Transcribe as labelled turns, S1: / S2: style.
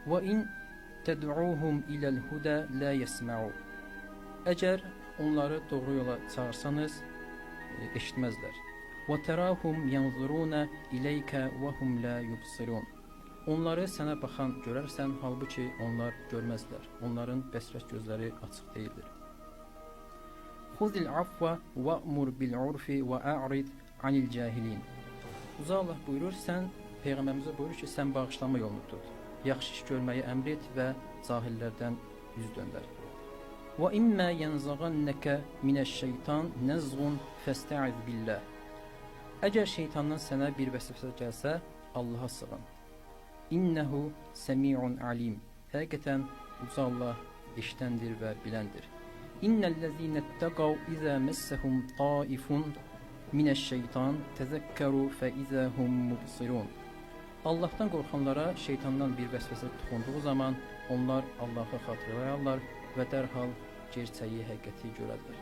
S1: وَإِنْ تَدْعُوهُمْ إِلَى الْهُدَى لَا يَسْمَعُوا. Eğer onları doğru yola çağırsanız eşitmezler. وَتَرَاهُمْ يَنْظُرُونَ إِلَيْكَ وَهُمْ لَا يُبْصِرُونَ. Onları sənə baxan görərsən, halbuki onlar görməzlər. Onların bəsvəs gözləri açıq deyildir. خُذِ الْعَفْوَ وَأْمُرْ بِالْعُرْفِ وَأَعْرِضْ عَنِ الْجَاهِلِينَ. Uca Allah buyurur, Peyğəmbərimizə buyurur ki, sən bağışlama yolunu tut. Yaxşı iş görməyi əmr et və cahillərdən yüz döndər. وَإِمَّا يَنْزَغَنَّكَ مِنَ الشَّيْطَانِ نَزْغٌ فَاسْتَعِذْ بِاللّٰهِ. Əgər şeytandan sənə bir vəsvəsə gəlsə, Allaha sığın. İnnehu semi'un alim. Həqiqətən uca Allah eşidəndir və biləndir. İnnellezînettaqav izâ messehum taifun mineşşeytan tezekkeru fe izâ hum mubsirun. Allahdan qorxanlara şeytandan bir vəsvəsə toxunduğu zaman onlar Allahı xatırlayarlar və dərhal gerçəyi, həqiqəti görərlər.